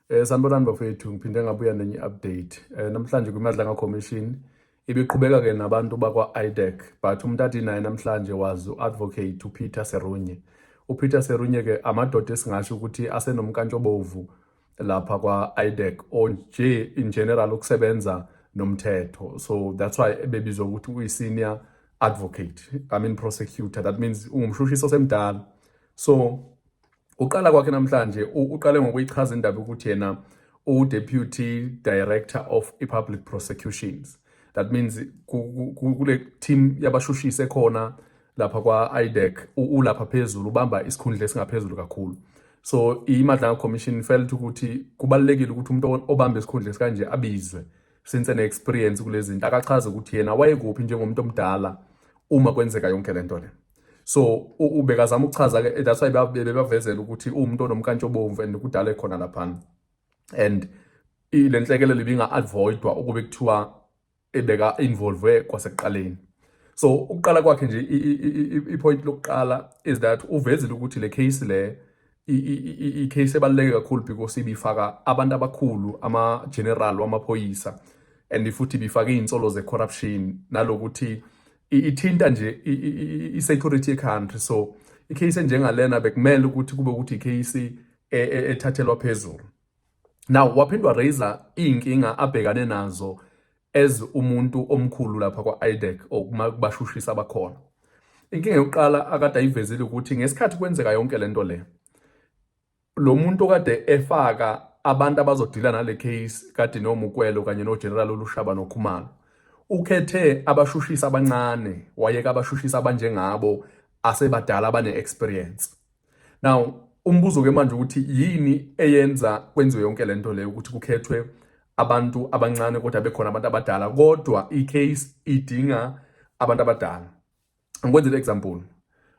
Sanibonani bafethu, ngiphinde ngabuya nenye i-update. Namhlanje kwiMadlanga Commission ibiqhubeka-ke nabantu bakwa-IDEC, but umuntu athi naye namhlanje wazi u-advocate uPeter Serunye. UPeter Serunye-ke amadoda esingasho ukuthi asenomkantshobovu lapha kwa-IDEC, or nje in general ukusebenza nomthetho. So that's why bebizwa ukuthi uyi-senior advocate, prosecutor. That means ungumshushisi osemdala. So uqala kwakhe namhlanje uqale ngokuyichaza indaba ukuthi yena u-Deputy Director of Public Prosecutions. That means kule team yabashushisi ekhona lapha kwa-IDEC ulapha phezulu, ubamba isikhundla esingaphezulu kakhulu. So iMadlanga Commission felt ukuthi kubalulekile ukuthi umuntu obamba isikhundla esikanje abizwe, since ene-experience kulezi zinto, akachaze ukuthi yena wayekuphi njengomuntu omdala uma kwenzeka yonke lento le. So ubekazama ukuchaza-ke, that's why bebavezela ukuthi umuntu onomkantshobovu and kudala khona laphana. And le nhlekelelo ibinga-avoidwa ukube kuthiwa ebeka-involve kwasekuqaleni. So ukuqala kwakhe nje, i-point lokuqala is that uvezile ukuthi le case le i-case ebaluleke kakhulu because ibifaka abantu abakhulu, ama-general wamaphoyisa, and futhi ibifaka iy'nsolo ze-corruption, nalokuthi ithinta nje i-security ye-country. So i-case enjengalena bekumele ukuthi kube ukuthi i-case ethathelwa phezulu. Now waphindwa raiser iy'nkinga abhekane nazo as umuntu omkhulu lapha kwa-IDEC, kubashushisi abakhona. Inkinga yokuqala akade ayivezile ukuthi ngesikhathi kwenzeka yonke lento le, lo muntu okade efaka abantu abazodila nale case kade noMukwelo kanye noGeneral Olushaba noKhumalo, ukhethe abashushisi abancane, wayeka abashushisi abanjengabo asebadala abane-experience. Now umbuzo-ke manje ukuthi yini eyenza kwenziwe yonke lento leyo ukuthi kukhethwe abantu abancane kodwa bekhona abantu abadala, kodwa i-case idinga abantu abadala. Ngikwenzele example,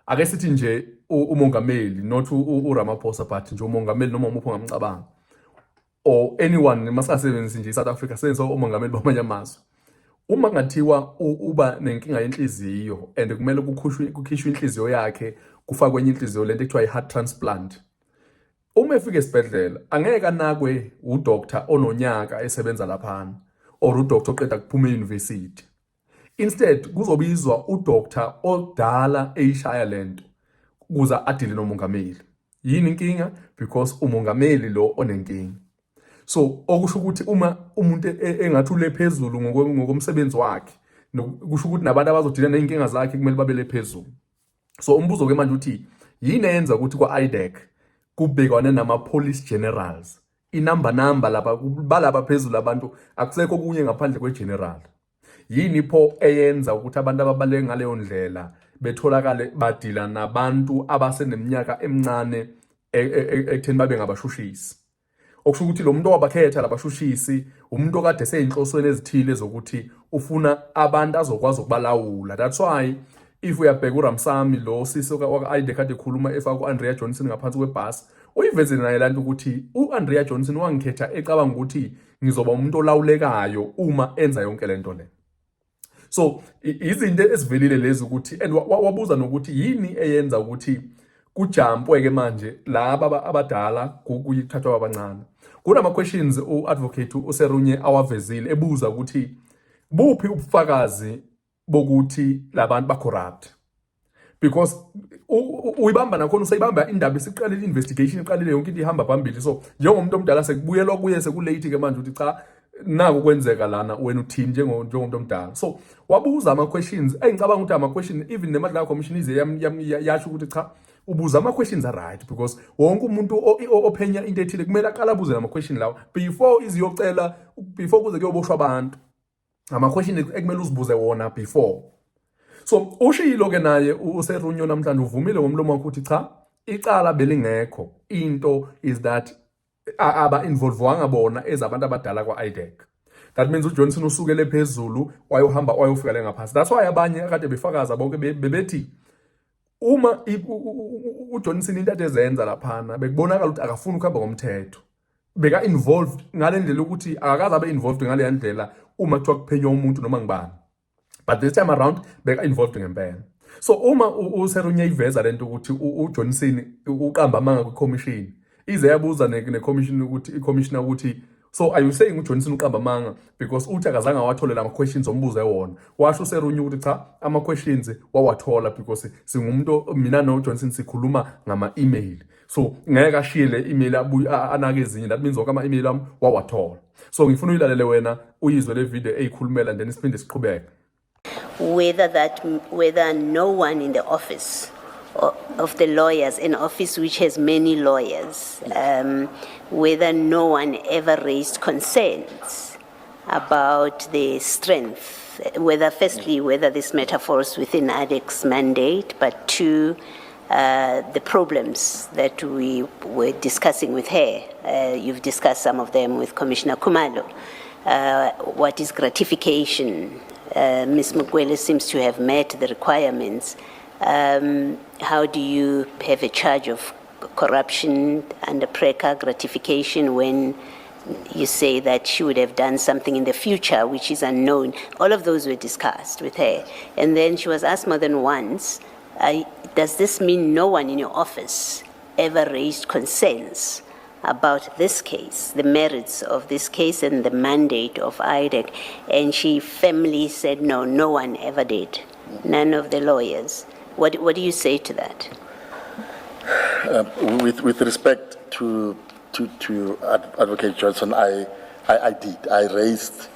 ake sithi nje umongameli, not uRamaphosa, but nje umongameli noma umuphi ongamcabanga, or anyone masasebenzisi nje eSouth Africa senze umongameli bamanye amazwe. Uma ngathiwa uba nenkinga yenhliziyo and kumele kukhishwe inhliziyo yakhe, kufakwe kwenye inhliziyo, lento ekuthiwa i-heart transplant, uma efika esibhedlela angeke anakwe udoctor ononyaka esebenza laphana, or udoctor oqeda kuphuma e-university. Instead kuzobizwa udoctor odala eyishaya lento ukuze adile nomongameli. Yini inkinga? Because umongameli lo onenkinga. So okusho ukuthi uma umuntu engathi ule phezulu ngokomsebenzi wakhe, kusho ukuthi nabantu abazodila ney'nkinga zakhe kumele babele phezulu. So umbuzo-ke manje uthi yini eyenza ukuthi kwa-IDEC kubhekwane nama-police generals, inamba lapha balapha phezulu abantu, akusekho kunye ngaphandle kwe-general. Yini pho eyenza ukuthi abantu ababaleke ngaleyo ndlela betholakale badila nabantu abaseneminyaka emincane ekutheni babe ngabashushisi? Okusho ukuthi lo muntu owabakhetha labashushisi umuntu okade eseyinhlosweni ezithile zokuthi ufuna abantu azokwazi ukubalawula. That's why if uyabheka uRamsamy, lo sisi waka-IDEC kade ekhuluma efaka ku-Andrea Johnson ngaphansi kwebhasi, uyivezile naye lanto ukuthi u-Andrea Johnson wangikhetha ecabanga ukuthi ngizoba umuntu olawulekayo uma enza yonke lento le. So izinto ezivelile lezi ukuthi, and wabuza nokuthi yini eyenza ukuthi kujampwe-ke manje laba abadala kuyithathwa abancane. Kunama-questions u-advocate uSerunye awavezile ebuza ukuthi buphi ubufakazi bokuthi labantu ba-corrupt, because uyibamba nakhona, usayibamba indaba isiqalile, investigation iqalile, yonke into ihamba phambili. So njengomuntu omdala sekubuyelwa kuye sekulate-ke manje ukuthi cha, naku kwenzeka lana, wena uthini njengomuntu omdala. So wabuza ama-questions engicabanga ukuthi ama-question even neMadlanga Commission ize yasho ukuthi cha, ubuza ama-questions are-right, because wonke umuntu ophenya into ethile kumele aqala abuze nama-question lawo before iziyocela, before kuze kuyoboshwa abantu. Ama-question ekumele uzibuze wona before. So ushilo-ke naye uSerunye namhlanje, uvumile ngomlomo wakhe ukuthi cha, icala belingekho, into is that aba-involvwanga bona ezabantu abadala kwa-IDEC. That means uJohnson usukele phezulu wayohamba wayofika le ngaphansi. That's why abanye akade befakaza bonke bebethi uma uJohnson into ade zenza laphana bekubonakala ukuthi akafuni ukuhamba ngomthetho, beka-involved ngale ndlela ukuthi akakaze abe-involved ngale ndlela uma kuthiwa kuphenywa umuntu noma ngibani, but this time around beka-involved ngempela. So uma uSerunye iveza lento ukuthi uJohnson uqamba amanga kwi-commission, ize yabuza ne-commission ukuthi i-commissioner ukuthi so are you saying uJohnson uqamba amanga because uthi akazange awathole la questions ombuze wona washo uSerunye ukuthi cha ama-questions wawathola because singumuntu mina noJohnson sikhuluma ngama-email so ngeke ashiye le email anake ezinye that means wonke ama-email ami wawathola so ngifuna uyilalele wena uyizwe le video eyikhulumela then siphinde siqhubeke. Whether no one in the office of the lawyers, an office which has many lawyers, whether no one ever raised concerns about the strength, whether this matter falls within IDEC's mandate, but two, the problems that we were discussing with her. You've discussed some of them with Commissioner Khumalo. What is gratification? Ms. Mukwele seems to have met the requirements. How do you have a charge of corruption under PRECA gratification when you say that she would have done something in the future which is unknown? All of those were discussed with her. And then she was asked more than once, does this mean no one in your office ever raised concerns about this case, the merits of this case and the mandate of IDEC? And she firmly said, no one ever did, none of the lawyers. What do you say to that? With respect to Advocate Johnson, I did. I raised,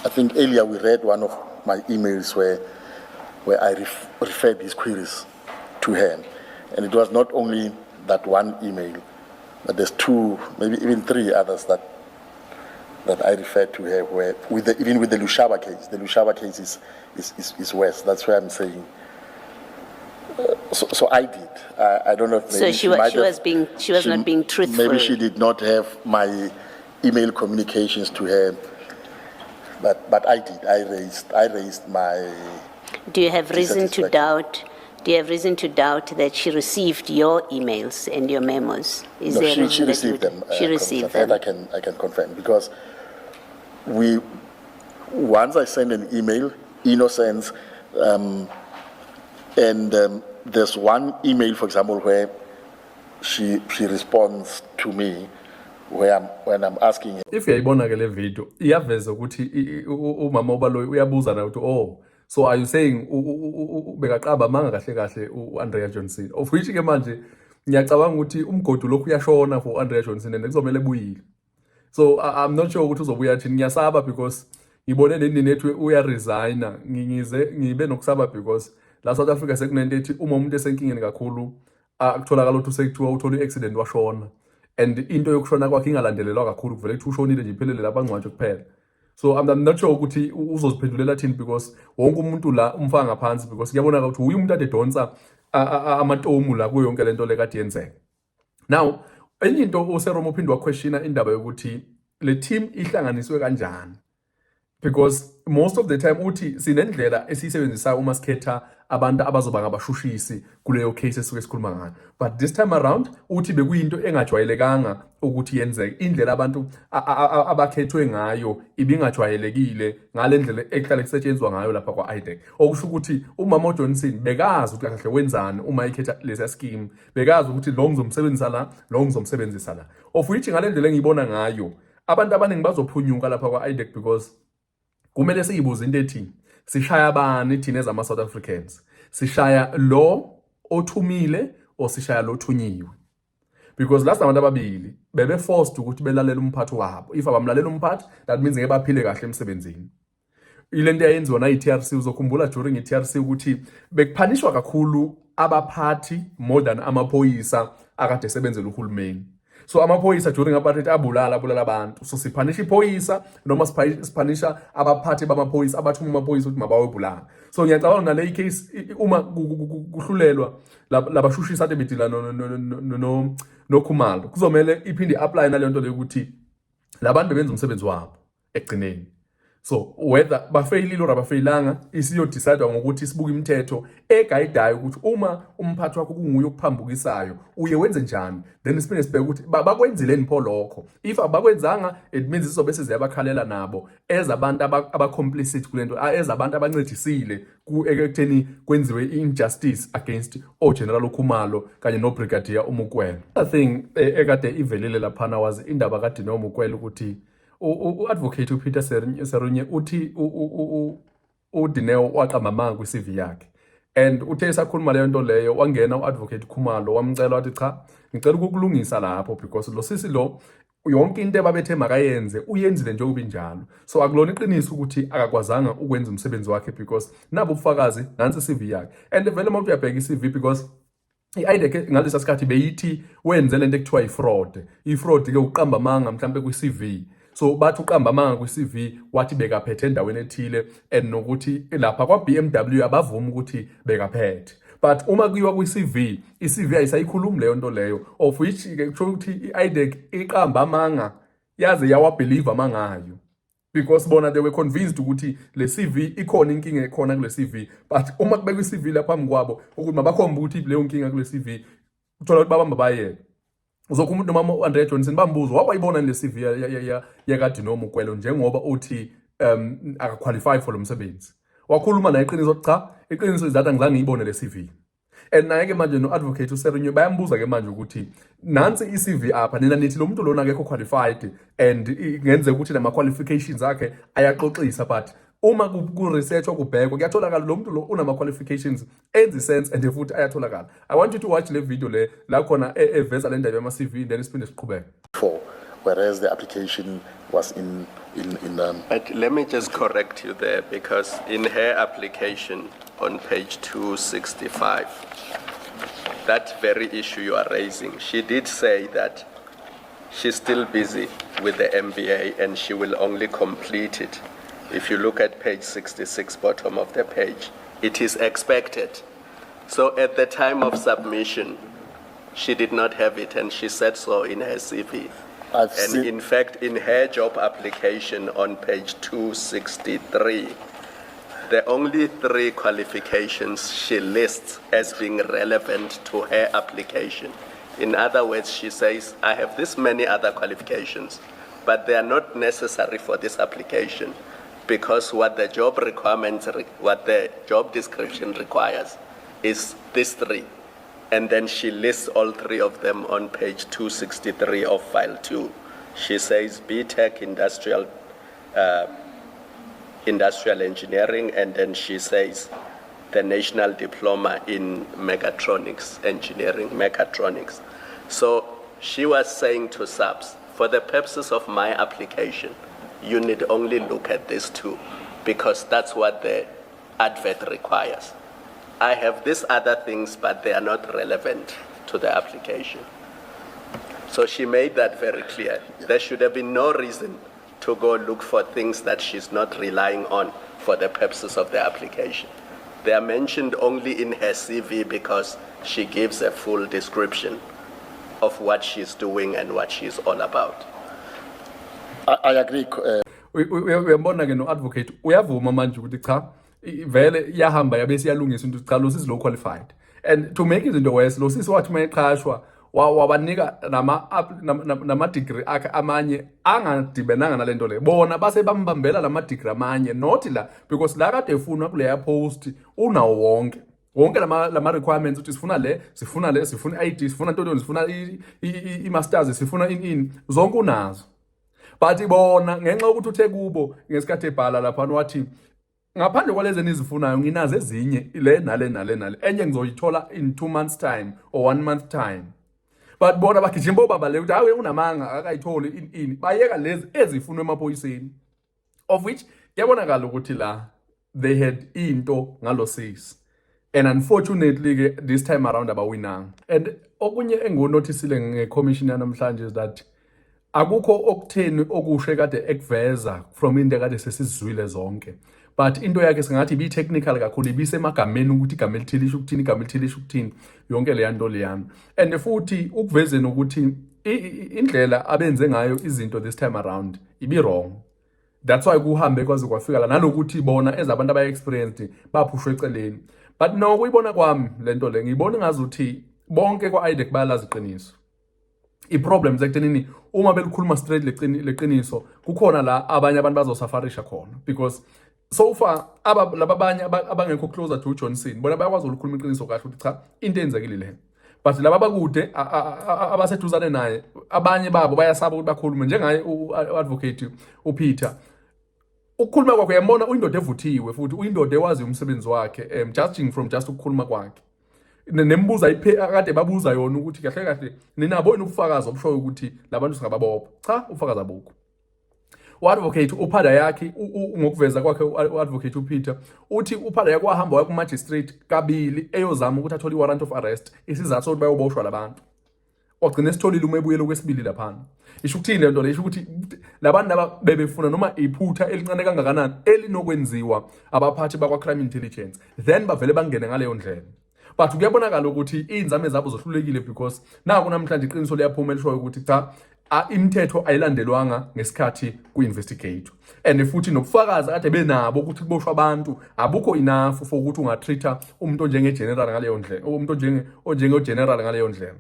I think earlier we read one of my emails where I referred these queries to her. And it was not only that one email, but there's two, maybe even three others that I referred to her, where even with the Lushaba case. The Lushaba case is worse. That's why I'm saying. So I did. I don't know if maybe she was not being truthful. Maybe she did not have my email communications to her, but I did. I raised my. Do you have reason to doubt? Do you have reason to doubt that she received your emails and your memos? No, she received them. She received them. That I can confirm, because once I send an email, Innocence, and there's one email, for example, where she responds to me when I'm asking her. If uyayibona ke le video iyaveza ukuthi umama obaloyi uyabuza na ukuthi so are you saying bekaqaba manga kahle uAndrea Johnson, of which ke manje ngiyacabanga ukuthi umgodi lokhu uyashona for uAndrea Johnson and kuzomela ebuyile. So I'm not sure ukuthi uzobuya thini, ngiyasaba because ngibone nendini ethu uyaresigna, ngibe nokusaba because la South Africa sekunento ethi uma umuntu esenkingeni kakhulu akutholakala ukuthi usekuthiwa uthola iaccident washona, and into yokushona kwakhe ingalandelelwa kakhulu kuvele kuthi ushonile nje iphelele lapha ngcwatshe kuphela. So I'm not sure ukuthi uzoziphendulela thini because wonke umuntu la umfaka ngaphansi, because kuyabonaka ukuthi uyi umuntu ade donsa amatomu la kuyo yonke lento lekade yenzeka. Now enye into uSeromo uphindwa questiona indaba yokuthi le team ihlanganiswe kanjani, because most of the time uthi sinendlela esiyisebenzisayo uma sikhetha abantu abazoba ngabashushisi kuleyo case esuke sikhuluma ngayo, but this time around uthi bekuyinto engajwayelekanga ukuthi yenzeke. Indlela abantu abakhethwe ngayo ibingajwayelekile ngale ndlela ehlale kusetshenzwa ngayo lapha kwa-IDEC, okusho ukuthi umama uJohnson bekazi ukuthi kahle wenzani uma ikhetha lesa scheme, bekazi ukuthi lo ngizomsebenzisa la, lo ngizomsebenzisa la, of which ngale ndlela engiyibona ngayo abantu abaningi bazophunyuka lapha kwa-IDEC, because kumele siyibuze into ethi sishaya abani thina ezama South Africans, sishaya lo othumile o sishaya lo thunyiwe, because last abantu ababili bebe forced ukuthi belalela umphathi wabo. If abamlalela umphathi, that means ngeke baphile kahle emsebenzini. Ile nto yayenziwa na iTRC, uzokhumbula during iTRC ukuthi bekuphanishwa kakhulu abaphathi more than amaphoyisa akade sebenzela uhulumeni. So amaphoyisa during apartheid abulala abantu, so siphanisha iphoyisa noma siphanisha abaphathi bamaphoyisa abathuma amaphoyisa ukuthi mabawebulala. So ngiyacabanga nale case uma kuhlulelwa labashushisa ade bedila no Khumalo, kuzomela iphinde apply nale nto le ukuthi labantu benza umsebenzi wabo ekugcineni. So whether bafeyilile or abafeyilanga isiyodecide ngokuthi sibuke imithetho eguidayo ukuthi uma umphathi wakho kunguye okuphambukisayo uye wenze njani, then siphinde sibheke ukuthi bakwenzile nipho lokho. If abakwenzanga, it means izobe seziyabakhalela nabo ezabantu abacomplicit kulento, ezabantu abancedisile ekutheni kwenziwe injustice against General Khumalo kanye no Brigadier Umukwelo. I think ekade ivelile laphana was indaba kade no Umukwelo ukuthi u-advocate uPeter Serunye uthi uDineo waqamba amanga kwi-CV yakhe, and uthe esakhuluma leyo nto leyo wangena u-advocate Khumalo wamcela wathi cha ngicela ukukulungisa lapho because lo sisi lo yonke into ebabethe makayenze uyenzile njengoba injalo. So akulona iqiniso ukuthi akakwazanga ukwenza umsebenzi wakhe because nabo ubufakazi nansi i-CV yakhe, and vele uma uyabheka i-CV because i-IDEC ngalesa sikhathi beyithi wenze lento ekuthiwa i-fraud. I-fraud ke uqamba amanga mhlambe kwi-CV. So bathi uqamba amanga kwi-CV wathi bekaphethe endaweni ethile, and nokuthi lapha kwa-BMW abavuma ukuthi bekaphethe. But uma kuyiwa kwi-CV, i-CV ayisayikhulumi leyo nto leyo, of which ke kusho ukuthi i-IDEC iqamba amanga yaze yawabelieve amangayo, because bona they were convinced ukuthi le CV ikhona inkinga ekhona kule CV. But uma kubekwa i-CV lapha phambi kwabo ukuthi mabakhomba ukuthi leyo nkinga kule CV, uthola ukuthi babamba bayeke. Uzokho umuntu noma uAndrea Johnson bambuza wabayibona le CV yakadineo Mukwelo njengoba uthi akaqualify for lo msebenzi. Wakhuluma naye iqiniso cha iqiniso izathu angizange ngiyibone le CV. And naye ke manje no advocate uSerunye bayambuza ke manje ukuthi nansi i-CV apha nina nithi lo muntu lona akekho qualified and ngenzeka ukuthi nama qualifications akhe ayaxoxisa, but uma ku research okubhekwa kuyatholakala lo muntu lo unama qualifications enzi sense and futhi ayatholakala. I want you to watch le video la khona eveza le ndaba yama CV then siphinde siqhubeke. Whereas the application was But let me just correct you there, because in her application on page 265, that very issue you are raising, she did say that she's still busy with the MBA and she will only complete it. If you look at page 66, bottom of the page, it is expected. So at the time of submission, she did not have it, and she said so in her CV. In fact, in her job application on page 263, the only 3 qualifications she lists as being relevant to her application. In other words, she says, I have this many other qualifications, but they are not necessary for this application, because what the job requirements, what the job description requires is these 3. And then she lists all 3 of them on page 263 of file 2. She says BTech industrial engineering, and then she says the national diploma in mechatronics engineering, mechatronics. So she was saying to SAPS, for the purposes of my application, you need only look at these 2, because that's what the advert requires. I have these other things, but they are not relevant to the application. So she made that very clear. There should have been no reason to go look for things that she's not relying on for the purposes of the application. They are mentioned only in her CV because she gives a full description of what she's doing and what she's all about. I agree. Uyabona ke no advocate uyavuma manje ukuthi cha vele yahamba yabe siyalungisa into cha lo sisi low qualified, and to make izinto worse lo sisi wathi mayeqhashwa wabanika nama degree akhe amanye angadibenanga nalento le, bona base bambambela lama degree amanye not la, because la kade efunwa kule post unawo wonke lama requirements ukuthi sifuna ID, sifuna ntoni, sifuna i masters, sifuna in zonke unazo. But bona ngenxa ukuthi uthe kubo ngesikhathi ebhala lapha wathi ngaphandle kwalezi nizifunayo nginazo ezinye le nale enye ngizoyithola in 2 months time or 1 month time. But bona bagijimbo baba le ukuthi hawe unamanga akayitholi in bayeka lezi ezifunwa emaphoyiseni, of which yabonakala ukuthi la they had into ngalo sis, and unfortunately ke this time around abawinanga. And okunye engonotisile ngecommission namhlanje is that akukho okutheni okushe kade ekuveza from into kade sesizwile zonke, but into yakhe singathi bi technical kakhulu, ibisemagameni ukuthi igama elithile lisho ukuthini, igama elithile lisho ukuthini, yonke le nto leyana. And futhi ukuvezeni ukuthi indlela abenze ngayo izinto this time around ibi wrong, That's why kuhambe kwaze kwafika la nalokuthi bona ezabantu abaya-experienced baphushwe eceleni. But no, kuyibona kwami lento le ngiyibona ngazuthi bonke kwa-IDEC bayalazi iqiniso. I-problem sekuthenini uma belikhuluma straight leqiniso kukhona la abanye abantu bazosafarisha khona, because so far laba abanye abangekho closer to Johnson bona bayakwazi ukukhuluma iqiniso kahle ukuthi cha into enzekile le. But laba bakude abaseduzane naye abanye babo bayasaba ukuthi bakhulume njengaye u-advocate uPeter. Ukukhuluma kwakhe uyambona uyindoda evuthiwe futhi uyindoda ewazi umsebenzi wakhe, judging from just ukukhuluma kwakhe. Nembuza akade babuza yona ukuthi kahle kahle ninabo ubufakazi obushoyo ukuthi labantu singababopha. Cha, ubufakazi abukho. U-advocate uphada yakhe ngokuveza kwakhe u-advocate uPeter uthi uphada yakhe wahamba waya ku-magistrate kabili eyozama ukuthi athole i-warrant of arrest isizathu sokuthi bayoboshwa labantu. Wagcina esitholile uma ebuyela kwesibili laphana. Isho ukuthini le nto le? Isho ukuthi labantu laba bebefuna noma iphutha elincane kangakanani elinokwenziwa abaphathi bakwa-crime intelligence, then bavele bangene ngaleyo ndlela. But kuyabonakala ukuthi inzame zabo zohlulekile because naku namhlanje iqiniso liyaphuma elishoyo ukuthi cha imithetho ayilandelwanga ngesikhathi ku-investigate. And futhi nobufakazi kade benabo ukuthi kuboshwa abantu abukho enough for ukuthi ungatreata umuntu onjenge-general ngaleyo ndlela, umuntu onjenge-general ngaleyo ndlela.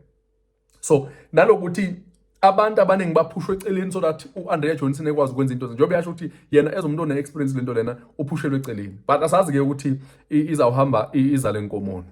So nalokuthi abantu abaningi baphushwe eceleni so that u-Andrea Johnson ekwazi ukwenza into njengoba yasho ukuthi yena ezomuntu one-experience lento lena uphushelwe eceleni. But asazi-ke ukuthi izawuhamba izale nkomoni.